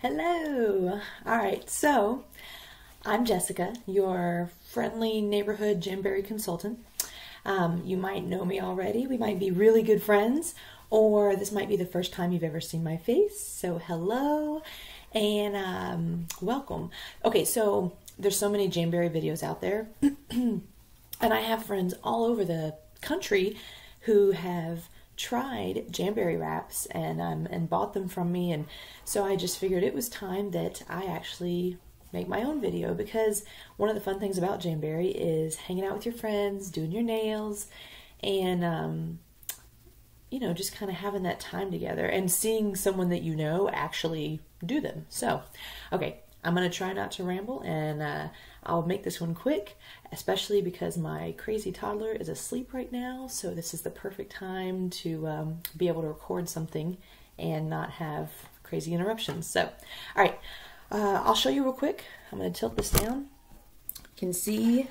Hello. All right, so I'm Jessica, your friendly neighborhood Jamberry consultant. You might know me already. We might be really good friends, or this might be the first time you've ever seen my face. So hello and welcome. Okay, so there's so many Jamberry videos out there, and I have friends all over the country who have tried Jamberry wraps and bought them from me, and so I just figured it was time that I actually make my own video, because one of the fun things about Jamberry is hanging out with your friends, doing your nails, and you know, just kind of having that time together and seeing someone that you know actually do them. So okay, I'm gonna try not to ramble, and I'll make this one quick, especially because my crazy toddler is asleep right now, so this is the perfect time to be able to record something and not have crazy interruptions. So, all right, I'll show you real quick. I'm going to tilt this down. You can see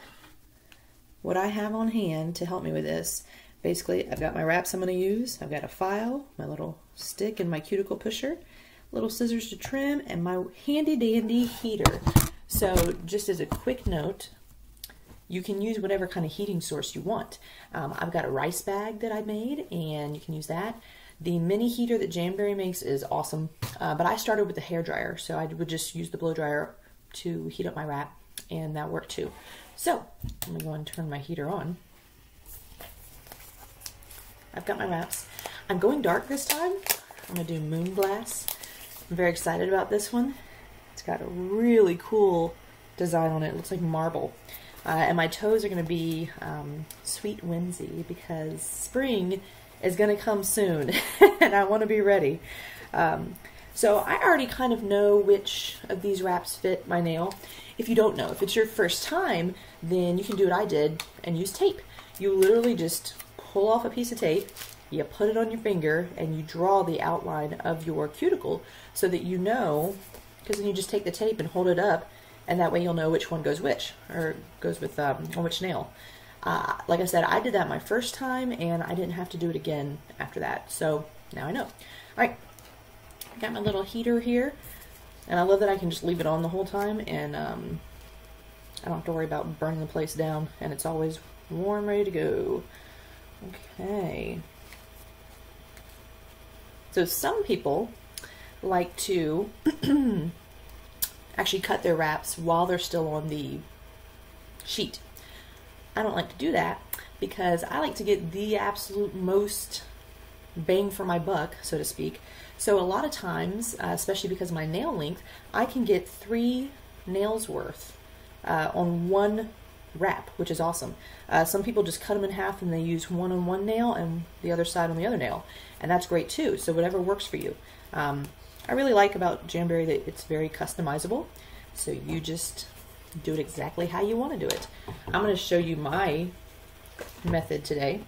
what I have on hand to help me with this. Basically, I've got my wraps I'm going to use. I've got a file, my little stick, and my cuticle pusher, little scissors to trim, and my handy dandy heater. So just as a quick note, you can use whatever kind of heating source you want. I've got a rice bag that I made, and you can use that. The mini heater that Jamberry makes is awesome, but I started with the hair dryer, so I would just use the blow dryer to heat up my wrap, and that worked too. So I'm gonna go and turn my heater on. I've got my wraps. I'm going dark this time. I'm gonna do Moon Glass. I'm very excited about this one. It's got a really cool design on it. It looks like marble. And my toes are going to be Sweet Whimsy, because spring is going to come soon and I want to be ready. So I already kind of know which of these wraps fit my nail. If you don't know, if it's your first time, then you can do what I did and use tape. You literally just pull off a piece of tape, you put it on your finger, and you draw the outline of your cuticle so that you know, because then you just take the tape and hold it up, and that way you'll know which one goes which, or goes with on which nail. Like I said, I did that my first time, and I didn't have to do it again after that, so now I know. All right, I got my little heater here, and I love that I can just leave it on the whole time, and I don't have to worry about burning the place down, and it's always warm, ready to go. Okay. So some people like to actually cut their wraps while they're still on the sheet. I don't like to do that, because I like to get the absolute most bang for my buck, so to speak. So a lot of times, especially because of my nail length, I can get 3 nails worth on one wrap, which is awesome. Some people just cut them in half and they use one on one nail and the other side on the other nail, and that's great too. So whatever works for you. I really like about Jamberry that it's very customizable, so you just do it exactly how you want to do it. I'm going to show you my method today,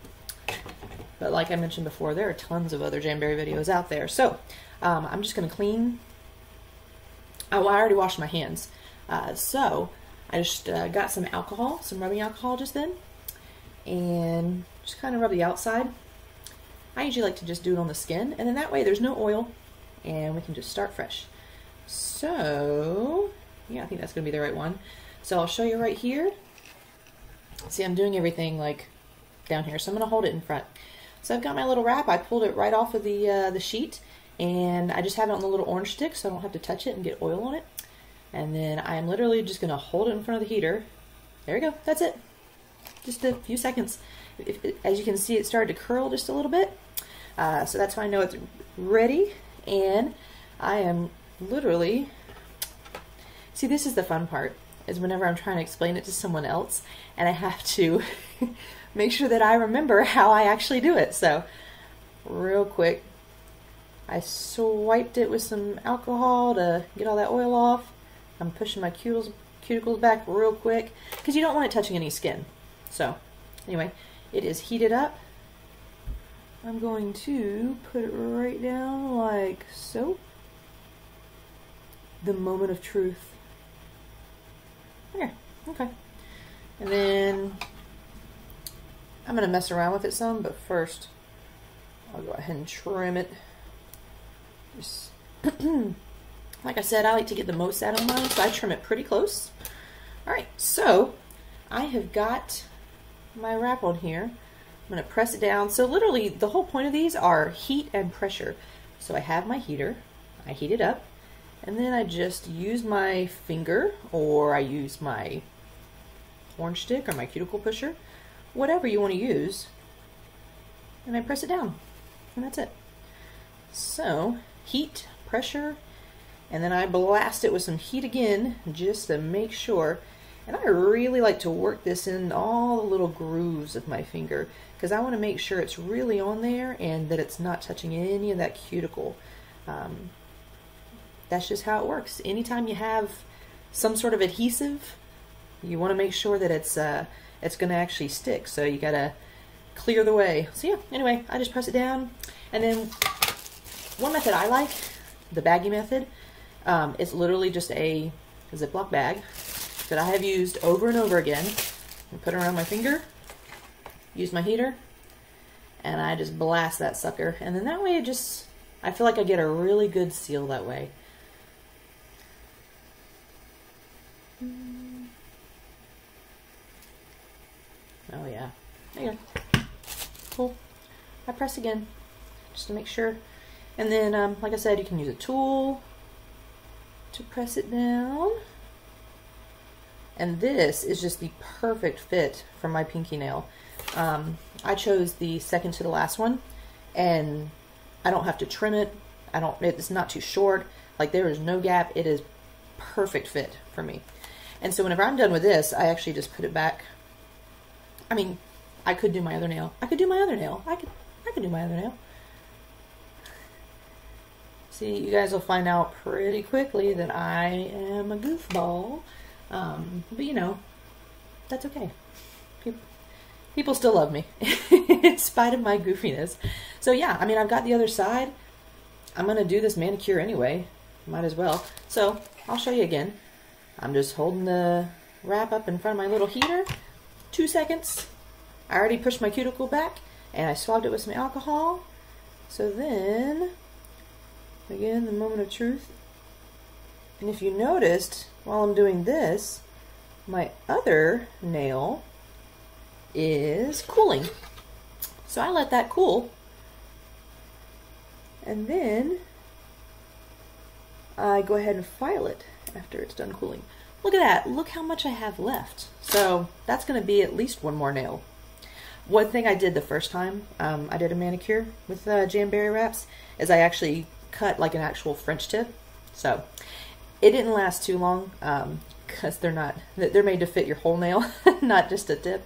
but like I mentioned before, there are tons of other Jamberry videos out there. So I'm just going to clean. Oh, I already washed my hands, so I just got some alcohol, some rubbing alcohol just then, and just kind of rub the outside. I usually like to just do it on the skin, and then that way there's no oil, and we can just start fresh. So yeah, I think that's gonna be the right one. So I'll show you right here. See, I'm doing everything like down here, so I'm gonna hold it in front. So I've got my little wrap. I pulled it right off of the sheet, and I just have it on the little orange stick, so I don't have to touch it and get oil on it. And then I'm literally just gonna hold it in front of the heater. There we go, that's it. Just a few seconds. As you can see, it started to curl just a little bit. So that's how I know it's ready. And I am literally, see, this is the fun part, is whenever I'm trying to explain it to someone else, and I have to make sure that I remember how I actually do it. So real quick, I swiped it with some alcohol to get all that oil off. I'm pushing my cuticles back real quick, because you don't want it touching any skin. So anyway, it is heated up. I'm going to put it right down like so. The moment of truth. There, okay. And then I'm going to mess around with it some, but first I'll go ahead and trim it. Just like I said, I like to get the most out of mine, so I trim it pretty close. All right, so I have got my wrap on here. I'm gonna press it down. So literally the whole point of these are heat and pressure. So I have my heater, I heat it up, and then I just use my finger, or I use my orange stick or my cuticle pusher, whatever you want to use, and I press it down, and that's it. So heat, pressure, and then I blast it with some heat again just to make sure. And I really like to work this in all the little grooves of my finger because I want to make sure it's really on there and that it's not touching any of that cuticle. That's just how it works. Anytime you have some sort of adhesive, you want to make sure that it's going to actually stick. So you got to clear the way. So yeah, anyway, I just press it down. And then one method I like, the baggy method, it's literally just a Ziploc bag that I have used over and over again. I put it around my finger, use my heater, and I just blast that sucker. And then that way it just, I feel like I get a really good seal that way. Oh yeah, there you go. Cool. I press again, just to make sure. And then, like I said, you can use a tool to press it down. And this is just the perfect fit for my pinky nail. I chose the second to the last one, and I don't have to trim it. It's not too short. Like, there is no gap. It is perfect fit for me. And so whenever I'm done with this, I actually just put it back. I mean, I could do my other nail. I could do my other nail. I could do my other nail. See, you guys will find out pretty quickly that I am a goofball. But you know, that's okay. People still love me in spite of my goofiness. So yeah, I mean, I've got the other side. I'm going to do this manicure anyway. Might as well. So I'll show you again. I'm just holding the wrap up in front of my little heater. 2 seconds. I already pushed my cuticle back and I swabbed it with some alcohol. So then, again, the moment of truth. And if you noticed, while I'm doing this, my other nail is cooling. So I let that cool. And then I go ahead and file it after it's done cooling. Look at that. Look how much I have left. So that's going to be at least one more nail. One thing I did the first time I did a manicure with Jamberry wraps is I actually cut like an actual French tip. So it didn't last too long because they're made to fit your whole nail, not just a tip.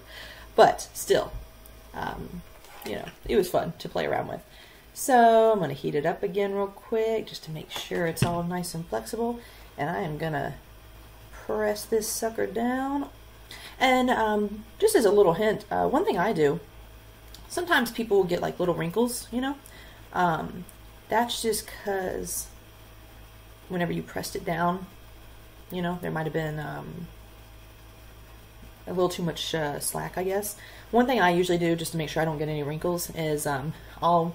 But still, you know, it was fun to play around with. So I'm going to heat it up again real quick just to make sure it's all nice and flexible. And I am going to press this sucker down. And just as a little hint, one thing I do, sometimes people will get like little wrinkles, you know. That's just because whenever you pressed it down, you know, there might have been a little too much slack, I guess. One thing I usually do just to make sure I don't get any wrinkles is I'll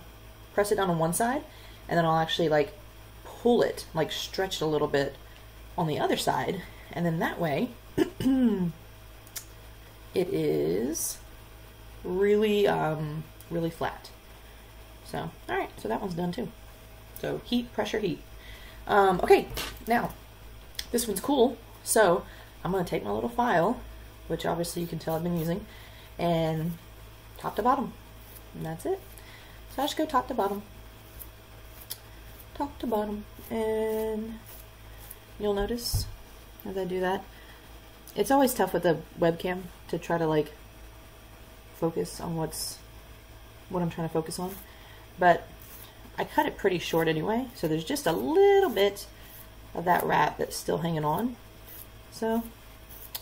press it down on one side and then I'll actually like pull it, like stretch it a little bit on the other side, and then that way it is really really flat. So alright, so that one's done too. So heat, pressure, heat. Okay, now this one's cool, so I'm going to take my little file, which obviously you can tell I've been using, and top to bottom, and that's it. So I just go top to bottom, and you'll notice as I do that, it's always tough with a webcam to try to like focus on what I'm trying to focus on, but I cut it pretty short anyway, so there's just a little bit of that wrap that's still hanging on. So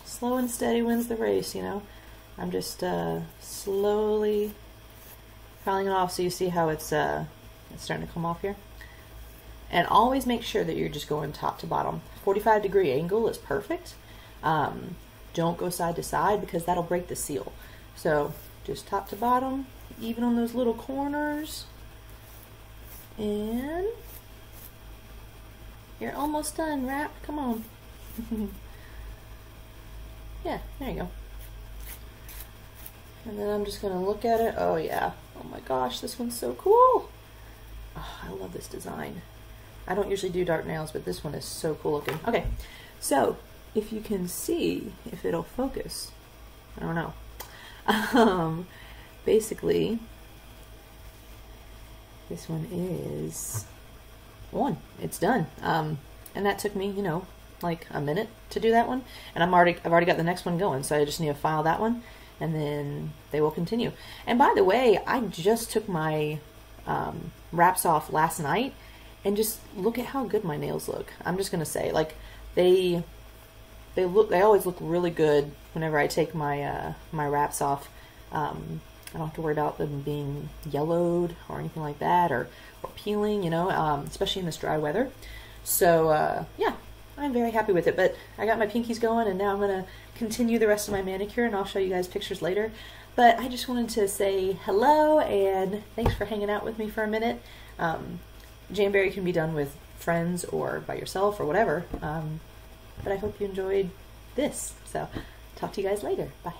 slow and steady wins the race, you know. I'm just slowly filing it off, so you see how it's starting to come off here. And always make sure that you're just going top to bottom. 45-degree angle is perfect. Don't go side to side because that'll break the seal. So just top to bottom, even on those little corners. And You're almost done, wrap. Come on. Yeah, there you go. And then I'm just gonna look at it. Oh yeah. Oh my gosh, this one's so cool. Oh, I love this design. I don't usually do dark nails, but this one is so cool looking. Okay, so if you can see, if it'll focus, I don't know. Basically, this one is one. It's done. And that took me, you know, like a minute to do that one. And I've already got the next one going, so I just need to file that one, and then they will continue. And by the way, I just took my wraps off last night, and just look at how good my nails look. I'm just gonna say, like, they always look really good whenever I take my my wraps off. I don't have to worry about them being yellowed or anything like that, or peeling, you know, especially in this dry weather. So yeah, I'm very happy with it. But I got my pinkies going, and now I'm gonna continue the rest of my manicure, and I'll show you guys pictures later. But I just wanted to say hello, and thanks for hanging out with me for a minute. Jamberry can be done with friends or by yourself or whatever. But I hope you enjoyed this. So talk to you guys later. Bye.